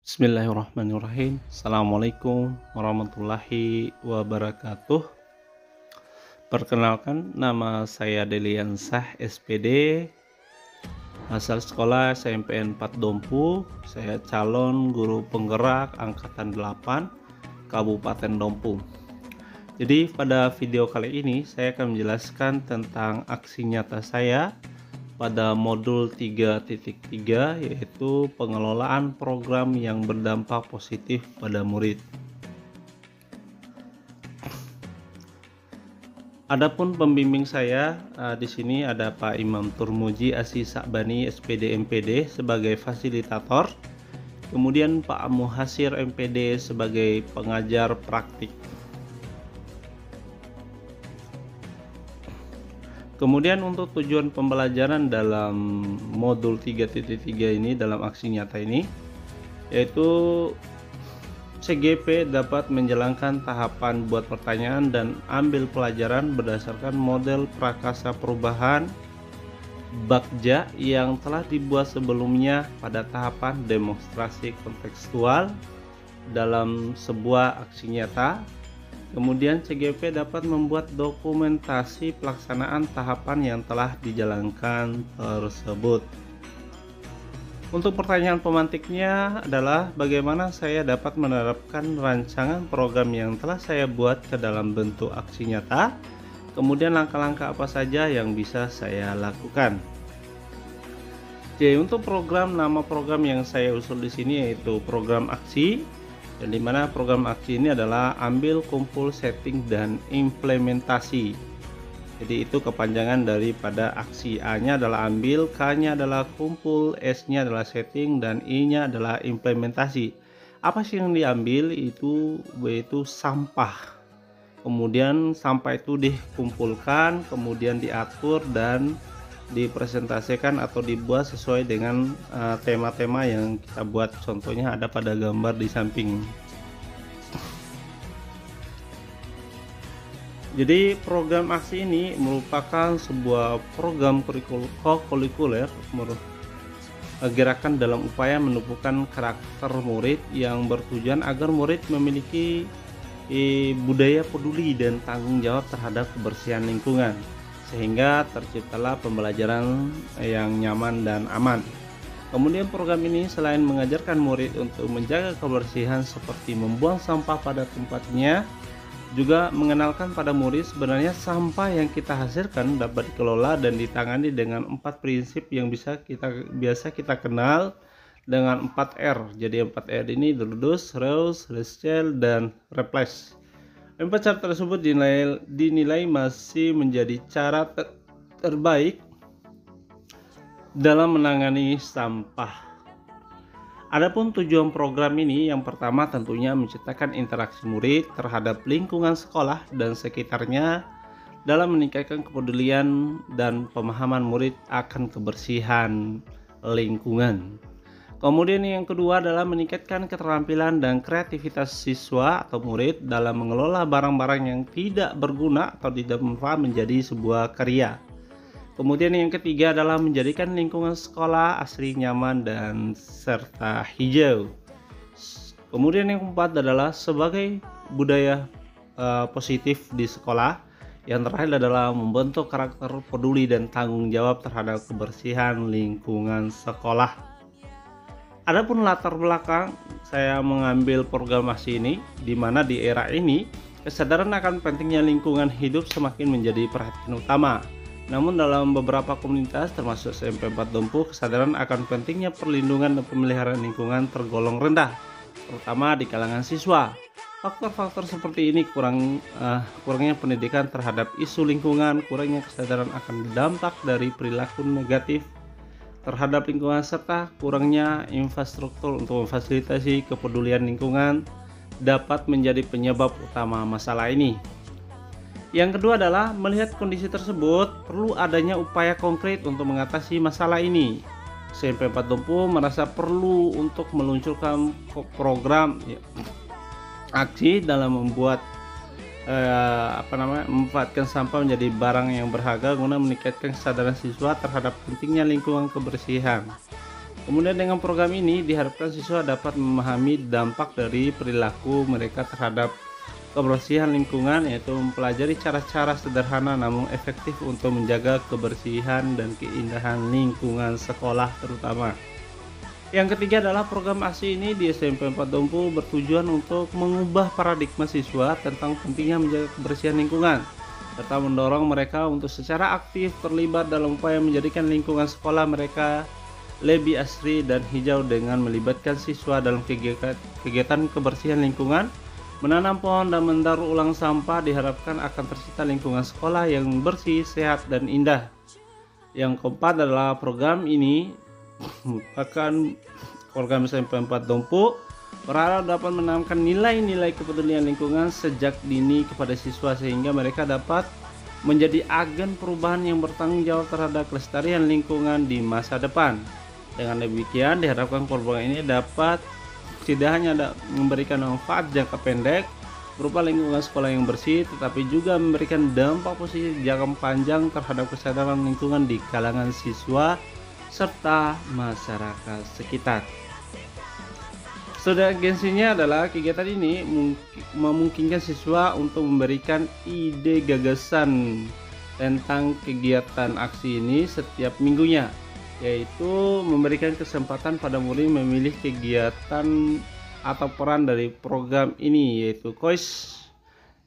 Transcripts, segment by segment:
Bismillahirrahmanirrahim. Assalamualaikum warahmatullahi wabarakatuh. Perkenalkan, nama saya Deliansah SPD, asal sekolah SMPN 4 Dompu. Saya calon guru penggerak angkatan 8 Kabupaten Dompu. Jadi pada video kali ini saya akan menjelaskan tentang aksi nyata saya pada modul 3.3, yaitu pengelolaan program yang berdampak positif pada murid. Adapun pembimbing saya di sini ada Pak Imam Turmuji Asy Sa'bani SPD MPD sebagai fasilitator, kemudian Pak Muhasir MPD sebagai pengajar praktik. Kemudian untuk tujuan pembelajaran dalam modul 3.3 ini, dalam aksi nyata ini, yaitu CGP dapat menjalankan tahapan buat pertanyaan dan ambil pelajaran berdasarkan model prakasa perubahan Bagja yang telah dibuat sebelumnya pada tahapan demonstrasi kontekstual dalam sebuah aksi nyata. Kemudian CGP dapat membuat dokumentasi pelaksanaan tahapan yang telah dijalankan tersebut. Untuk pertanyaan pemantiknya adalah bagaimana saya dapat menerapkan rancangan program yang telah saya buat ke dalam bentuk aksi nyata. Kemudian langkah-langkah apa saja yang bisa saya lakukan. Jadi untuk nama program yang saya usul di sini yaitu program aksi. Dan dimana program aksi ini adalah ambil, kumpul, setting, dan implementasi. Jadi itu kepanjangan daripada aksi. A nya adalah ambil, K nya adalah kumpul, S nya adalah setting, dan I nya adalah implementasi. Apa sih yang diambil? Yaitu sampah. Kemudian sampah itu dikumpulkan, kemudian diatur dan dipresentasikan atau dibuat sesuai dengan tema-tema yang kita buat. Contohnya ada pada gambar di samping. Jadi program aksi ini merupakan sebuah program kurikuler gerakan dalam upaya menumbuhkan karakter murid yang bertujuan agar murid memiliki budaya peduli dan tanggung jawab terhadap kebersihan lingkungan, sehingga terciptalah pembelajaran yang nyaman dan aman. Kemudian program ini selain mengajarkan murid untuk menjaga kebersihan seperti membuang sampah pada tempatnya, juga mengenalkan pada murid sebenarnya sampah yang kita hasilkan dapat dikelola dan ditangani dengan 4 prinsip yang biasa kita kenal dengan 4R. Jadi 4R ini reduce, reuse, recycle, dan replace. 4 cara tersebut dinilai masih menjadi cara terbaik dalam menangani sampah. Adapun tujuan program ini, yang pertama tentunya menciptakan interaksi murid terhadap lingkungan sekolah dan sekitarnya dalam meningkatkan kepedulian dan pemahaman murid akan kebersihan lingkungan. Kemudian yang kedua adalah meningkatkan keterampilan dan kreativitas siswa atau murid dalam mengelola barang-barang yang tidak berguna atau tidak bermanfaat menjadi sebuah karya. Kemudian yang ketiga adalah menjadikan lingkungan sekolah asri, nyaman, dan serta hijau. Kemudian yang keempat adalah sebagai budaya positif di sekolah. Yang terakhir adalah membentuk karakter peduli dan tanggung jawab terhadap kebersihan lingkungan sekolah. Adapun latar belakang saya mengambil program aksi ini, di mana di era ini kesadaran akan pentingnya lingkungan hidup semakin menjadi perhatian utama. Namun dalam beberapa komunitas termasuk SMP 4 Dompu, kesadaran akan pentingnya perlindungan dan pemeliharaan lingkungan tergolong rendah, terutama di kalangan siswa. Faktor-faktor seperti ini kurangnya pendidikan terhadap isu lingkungan, kurangnya kesadaran akan dampak dari perilaku negatif terhadap lingkungan, serta kurangnya infrastruktur untuk memfasilitasi kepedulian lingkungan dapat menjadi penyebab utama masalah ini. Yang kedua adalah melihat kondisi tersebut perlu adanya upaya konkret untuk mengatasi masalah ini. SMP 4 Dompu merasa perlu untuk meluncurkan program aksi dalam membuat memanfaatkan sampah menjadi barang yang berharga guna meningkatkan kesadaran siswa terhadap pentingnya lingkungan kebersihan. Kemudian dengan program ini diharapkan siswa dapat memahami dampak dari perilaku mereka terhadap kebersihan lingkungan, yaitu mempelajari cara-cara sederhana namun efektif untuk menjaga kebersihan dan keindahan lingkungan sekolah terutama. Yang ketiga adalah program ASI ini di SMP 4 Dompu bertujuan untuk mengubah paradigma siswa tentang pentingnya menjaga kebersihan lingkungan, serta mendorong mereka untuk secara aktif terlibat dalam upaya menjadikan lingkungan sekolah mereka lebih asri dan hijau dengan melibatkan siswa dalam kegiatan kebersihan lingkungan, menanam pohon dan mendaur ulang sampah. Diharapkan akan tercipta lingkungan sekolah yang bersih, sehat, dan indah. Yang keempat adalah program ini merupakan program SMP 4 Dompu berharap dapat menanamkan nilai-nilai kepedulian lingkungan sejak dini kepada siswa sehingga mereka dapat menjadi agen perubahan yang bertanggung jawab terhadap kelestarian lingkungan di masa depan. Dengan demikian diharapkan program ini dapat tidak hanya memberikan manfaat jangka pendek berupa lingkungan sekolah yang bersih, tetapi juga memberikan dampak positif jangka panjang terhadap kesadaran lingkungan di kalangan siswa serta masyarakat sekitar. Strateginya adalah kegiatan ini memungkinkan siswa untuk memberikan ide gagasan tentang kegiatan aksi ini setiap minggunya, yaitu memberikan kesempatan pada murid memilih kegiatan atau peran dari program ini, yaitu quiz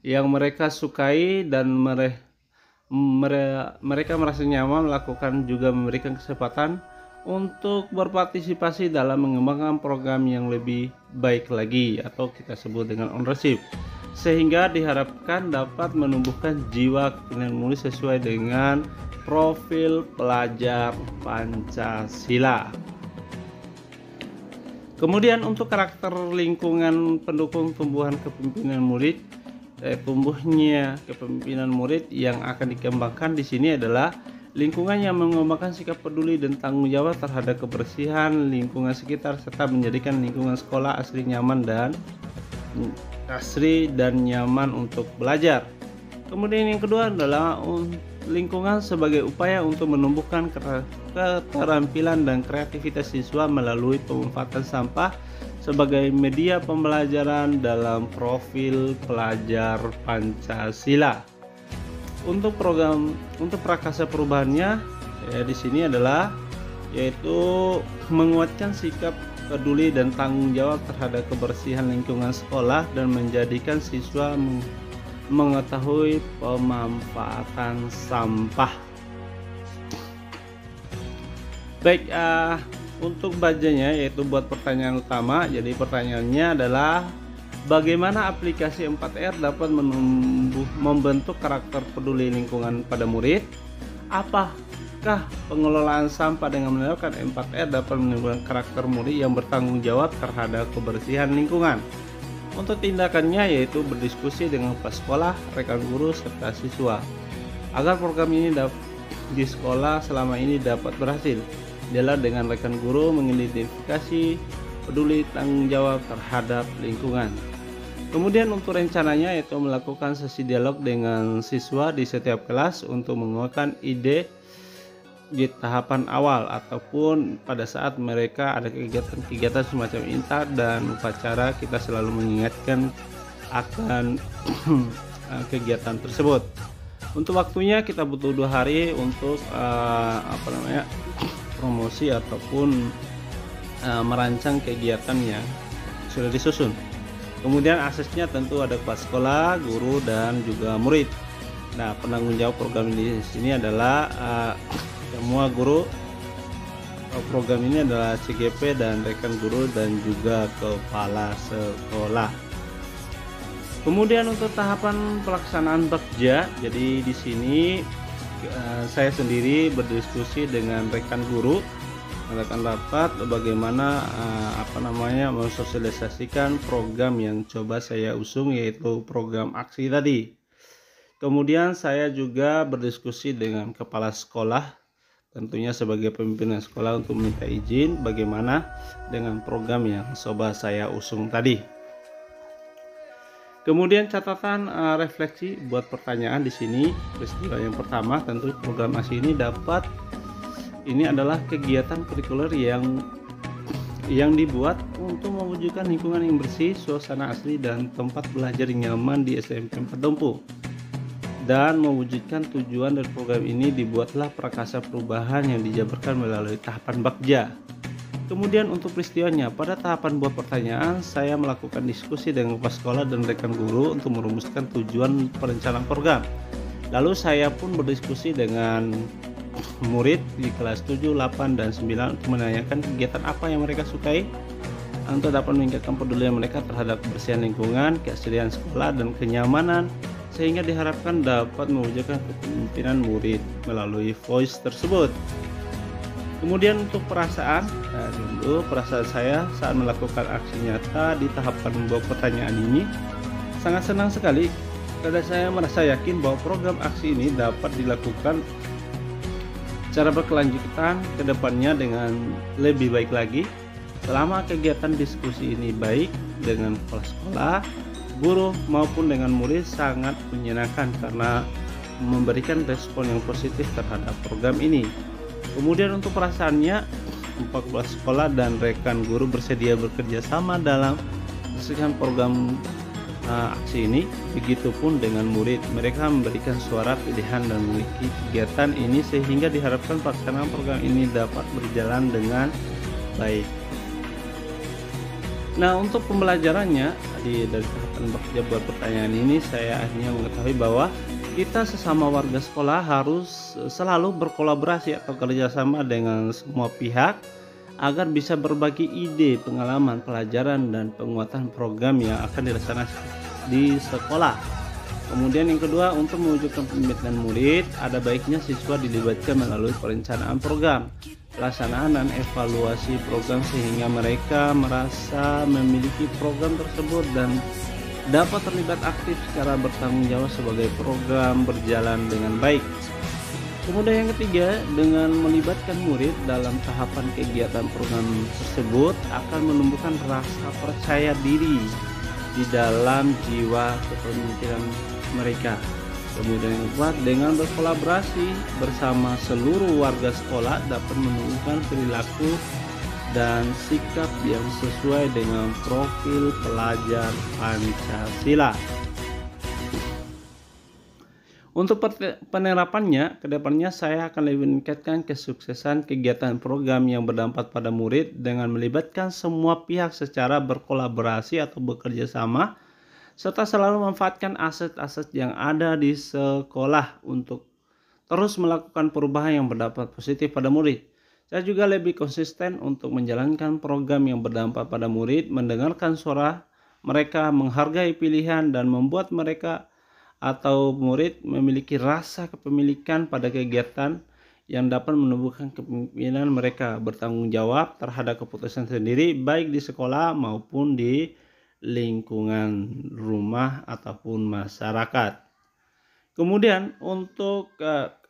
yang mereka sukai dan mereka merasa nyaman melakukan, juga memberikan kesempatan untuk berpartisipasi dalam mengembangkan program yang lebih baik lagi atau kita sebut dengan ownership, sehingga diharapkan dapat menumbuhkan jiwa kepemimpinan murid sesuai dengan profil pelajar Pancasila. Kemudian untuk karakter lingkungan pendukung tumbuhan kepemimpinan murid, tumbuhnya kepemimpinan murid yang akan dikembangkan di sini adalah lingkungan yang mengembangkan sikap peduli dan tanggung jawab terhadap kebersihan lingkungan sekitar serta menjadikan lingkungan sekolah asri dan nyaman untuk belajar. Kemudian yang kedua adalah lingkungan sebagai upaya untuk menumbuhkan keterampilan dan kreativitas siswa melalui pemanfaatan sampah sebagai media pembelajaran dalam profil pelajar Pancasila. Untuk prakasa perubahannya di sini adalah yaitu menguatkan sikap peduli dan tanggung jawab terhadap kebersihan lingkungan sekolah dan menjadikan siswa mengetahui pemanfaatan sampah. Baik, untuk bajanya yaitu buat pertanyaan utama. Jadi pertanyaannya adalah bagaimana aplikasi 4R dapat membentuk karakter peduli lingkungan pada murid? Apakah pengelolaan sampah dengan menerapkan 4R dapat menimbulkan karakter murid yang bertanggung jawab terhadap kebersihan lingkungan? Untuk tindakannya yaitu berdiskusi dengan kepala sekolah, rekan guru, serta siswa agar program ini di sekolah selama ini dapat berhasil. Adalah dengan rekan guru mengidentifikasi peduli tanggung jawab terhadap lingkungan. Kemudian untuk rencananya yaitu melakukan sesi dialog dengan siswa di setiap kelas untuk menguatkan ide di tahapan awal ataupun pada saat mereka ada kegiatan semacam intar dan upacara. Kita selalu mengingatkan akan kegiatan tersebut. Untuk waktunya kita butuh 2 hari untuk promosi ataupun merancang kegiatan yang sudah disusun. Kemudian aksesnya tentu ada kepala sekolah, guru, dan juga murid. Nah, penanggung jawab program di sini adalah semua guru. Program ini adalah CGP dan rekan guru dan juga kepala sekolah. Kemudian untuk tahapan pelaksanaan bakja, jadi di sini saya sendiri berdiskusi dengan rekan guru, mengadakan rapat bagaimana mensosialisasikan program yang coba saya usung, yaitu program aksi tadi. Kemudian saya juga berdiskusi dengan kepala sekolah, tentunya sebagai pimpinan sekolah, untuk minta izin bagaimana dengan program yang coba saya usung tadi. Kemudian catatan refleksi buat pertanyaan di sini. Peristiwa yang pertama, tentu program ASI ini adalah kegiatan kurikuler yang yang dibuat untuk mewujudkan lingkungan yang bersih, suasana asli, dan tempat belajar yang nyaman di SMP 4 Dompu. Dan mewujudkan tujuan dari program ini dibuatlah Prakasa Perubahan yang dijabarkan melalui tahapan Bagja. Kemudian untuk peristiwanya, pada tahapan buat pertanyaan, saya melakukan diskusi dengan kepala sekolah dan rekan guru untuk merumuskan tujuan perencanaan program. Lalu saya pun berdiskusi dengan murid di kelas 7, 8, dan 9 untuk menanyakan kegiatan apa yang mereka sukai untuk dapat meningkatkan pedulian mereka terhadap kebersihan lingkungan, keaslian sekolah, dan kenyamanan, sehingga diharapkan dapat mewujudkan kepemimpinan murid melalui voice tersebut. Kemudian untuk perasaan, perasaan saya saat melakukan aksi nyata di tahapan membawa pertanyaan ini sangat senang sekali karena saya merasa yakin bahwa program aksi ini dapat dilakukan secara berkelanjutan ke depannya dengan lebih baik lagi. Selama kegiatan diskusi ini baik dengan kepala sekolah, guru maupun dengan murid sangat menyenangkan karena memberikan respon yang positif terhadap program ini. Kemudian untuk perasaannya, 14 sekolah dan rekan guru bersedia bekerja sama dalam menyelesaikan program aksi ini. Begitupun dengan murid, mereka memberikan suara pilihan dan memiliki kegiatan ini sehingga diharapkan pelaksanaan program ini dapat berjalan dengan baik. Nah, untuk pembelajarannya dari tahapan Bagja buat pertanyaan ini, saya akhirnya mengetahui bahwa kita sesama warga sekolah harus selalu berkolaborasi atau kerjasama dengan semua pihak agar bisa berbagi ide, pengalaman, pelajaran, dan penguatan program yang akan dilaksanakan di sekolah. Kemudian yang kedua, untuk mewujudkan pembimbingan murid, ada baiknya siswa dilibatkan melalui perencanaan program, pelaksanaan dan evaluasi program sehingga mereka merasa memiliki program tersebut dan dapat terlibat aktif secara bertanggung jawab sebagai program berjalan dengan baik. Kemudian yang ketiga, dengan melibatkan murid dalam tahapan kegiatan program tersebut akan menumbuhkan rasa percaya diri di dalam jiwa kepemimpinan mereka. Kemudian yang keempat, dengan berkolaborasi bersama seluruh warga sekolah dapat menumbuhkan perilaku dan sikap yang sesuai dengan profil pelajar Pancasila. Untuk penerapannya, kedepannya saya akan lebih meningkatkan kesuksesan kegiatan program yang berdampak pada murid dengan melibatkan semua pihak secara berkolaborasi atau bekerja sama, serta selalu memanfaatkan aset-aset yang ada di sekolah untuk terus melakukan perubahan yang berdampak positif pada murid. Saya juga lebih konsisten untuk menjalankan program yang berdampak pada murid, mendengarkan suara mereka, menghargai pilihan, dan membuat mereka atau murid memiliki rasa kepemilikan pada kegiatan yang dapat menumbuhkan kepemimpinan mereka bertanggung jawab terhadap keputusan sendiri baik di sekolah maupun di lingkungan rumah ataupun masyarakat. Kemudian untuk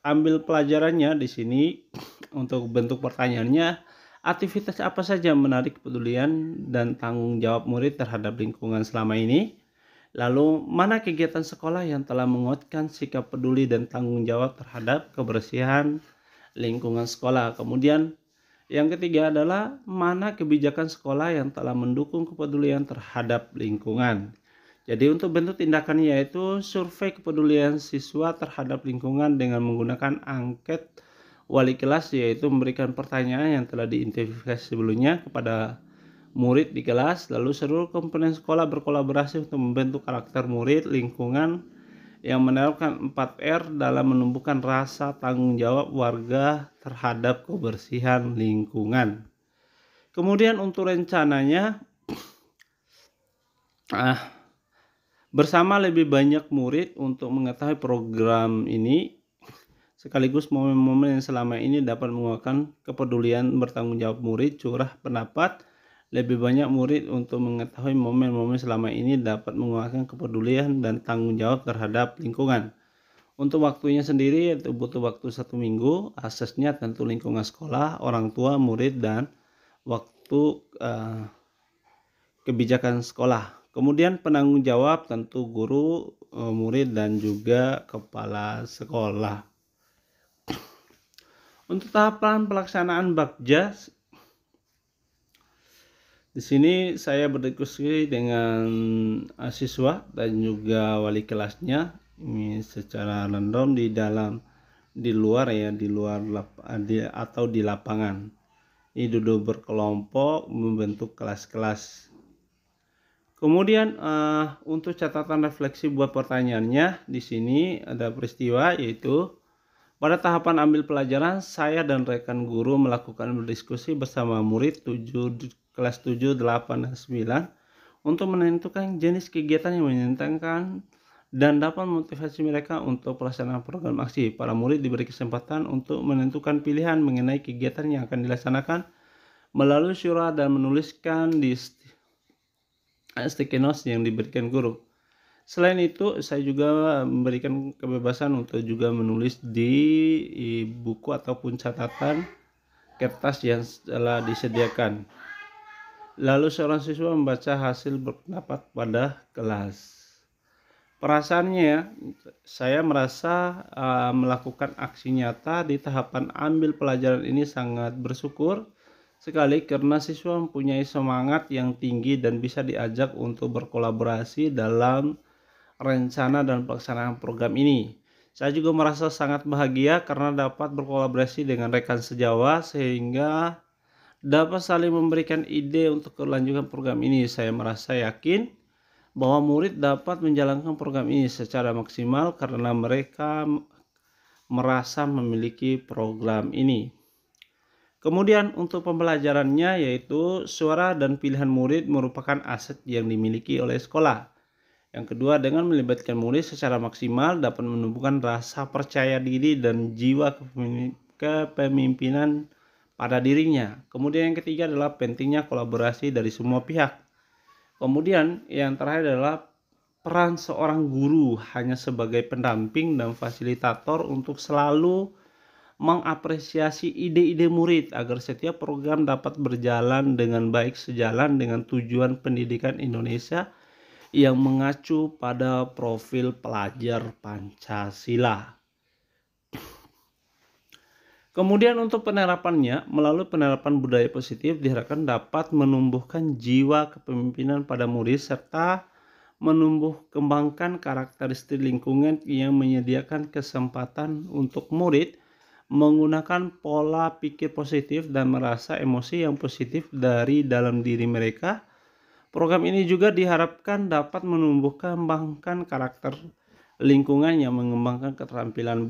ambil pelajarannya di sini untuk bentuk pertanyaannya, aktivitas apa saja menarik kepedulian dan tanggung jawab murid terhadap lingkungan selama ini? Lalu, mana kegiatan sekolah yang telah menguatkan sikap peduli dan tanggung jawab terhadap kebersihan lingkungan sekolah? Kemudian, yang ketiga adalah mana kebijakan sekolah yang telah mendukung kepedulian terhadap lingkungan? Jadi, untuk bentuk tindakannya yaitu survei kepedulian siswa terhadap lingkungan dengan menggunakan angket wali kelas, yaitu memberikan pertanyaan yang telah diidentifikasi sebelumnya kepada murid di kelas, lalu seluruh komponen sekolah berkolaborasi untuk membentuk karakter murid lingkungan yang menerapkan 4R dalam menumbuhkan rasa tanggung jawab warga terhadap kebersihan lingkungan. Kemudian untuk rencananya, bersama lebih banyak murid untuk mengetahui program ini, sekaligus momen-momen yang selama ini dapat menguatkan kepedulian bertanggung jawab murid, curah pendapat. Lebih banyak murid untuk mengetahui momen-momen selama ini dapat menguatkan kepedulian dan tanggung jawab terhadap lingkungan. Untuk waktunya sendiri itu butuh waktu 1 minggu, aksesnya tentu lingkungan sekolah, orang tua, murid, dan waktu kebijakan sekolah. Kemudian penanggung jawab tentu guru, murid, dan juga kepala sekolah. Untuk tahapan pelaksanaan Bagja, Di sini saya berdiskusi dengan siswa dan juga wali kelasnya ini secara random di luar ya, atau di lapangan. Ini duduk berkelompok membentuk kelas-kelas. Kemudian untuk catatan refleksi buat pertanyaannya, di sini ada peristiwa yaitu pada tahapan ambil pelajaran, saya dan rekan guru melakukan berdiskusi bersama murid kelas 7, 8, dan 9 untuk menentukan jenis kegiatan yang menyenangkan dan dapat memotivasi mereka untuk pelaksanaan program aksi. Para murid diberi kesempatan untuk menentukan pilihan mengenai kegiatan yang akan dilaksanakan melalui syura dan menuliskan di sticky notes yang diberikan guru. Selain itu, saya juga memberikan kebebasan untuk juga menulis di buku ataupun catatan kertas yang telah disediakan. Lalu seorang siswa membaca hasil berpendapat pada kelas. Perasaannya, saya merasa melakukan aksi nyata di tahapan ambil pelajaran ini sangat bersyukur sekali karena siswa mempunyai semangat yang tinggi dan bisa diajak untuk berkolaborasi dalam rencana dan pelaksanaan program ini. Saya juga merasa sangat bahagia karena dapat berkolaborasi dengan rekan sejawat sehingga dapat saling memberikan ide untuk kelanjutan program ini. Saya merasa yakin bahwa murid dapat menjalankan program ini secara maksimal karena mereka merasa memiliki program ini. Kemudian untuk pembelajarannya yaitu suara dan pilihan murid merupakan aset yang dimiliki oleh sekolah. Yang kedua, dengan melibatkan murid secara maksimal dapat menumbuhkan rasa percaya diri dan jiwa kepemimpinan pada dirinya. Kemudian yang ketiga adalah pentingnya kolaborasi dari semua pihak. Kemudian yang terakhir adalah peran seorang guru hanya sebagai pendamping dan fasilitator untuk selalu mengapresiasi ide-ide murid agar setiap program dapat berjalan dengan baik sejalan dengan tujuan pendidikan Indonesia yang mengacu pada profil pelajar Pancasila. Kemudian untuk penerapannya, melalui penerapan budaya positif diharapkan dapat menumbuhkan jiwa kepemimpinan pada murid serta kembangkan karakteristik lingkungan yang menyediakan kesempatan untuk murid menggunakan pola pikir positif dan merasa emosi yang positif dari dalam diri mereka. Program ini juga diharapkan dapat kembangkan karakter lingkungan yang mengembangkan keterampilan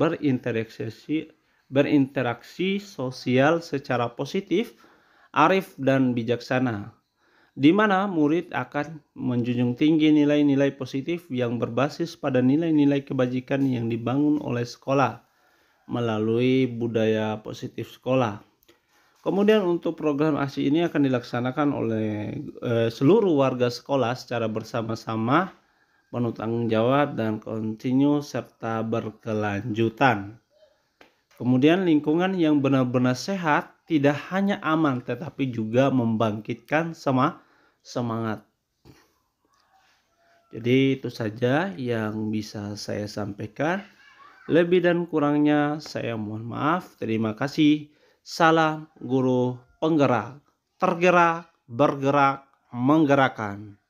berinteraksi sosial secara positif, arif dan bijaksana, di mana murid akan menjunjung tinggi nilai-nilai positif yang berbasis pada nilai-nilai kebajikan yang dibangun oleh sekolah melalui budaya positif sekolah. Kemudian untuk program aksi ini akan dilaksanakan oleh seluruh warga sekolah secara bersama-sama, penuh tanggung jawab dan kontinu serta berkelanjutan. Kemudian lingkungan yang benar-benar sehat tidak hanya aman tetapi juga membangkitkan semangat. Jadi itu saja yang bisa saya sampaikan. Lebih dan kurangnya saya mohon maaf. Terima kasih. Salam guru penggerak, tergerak, bergerak, menggerakkan.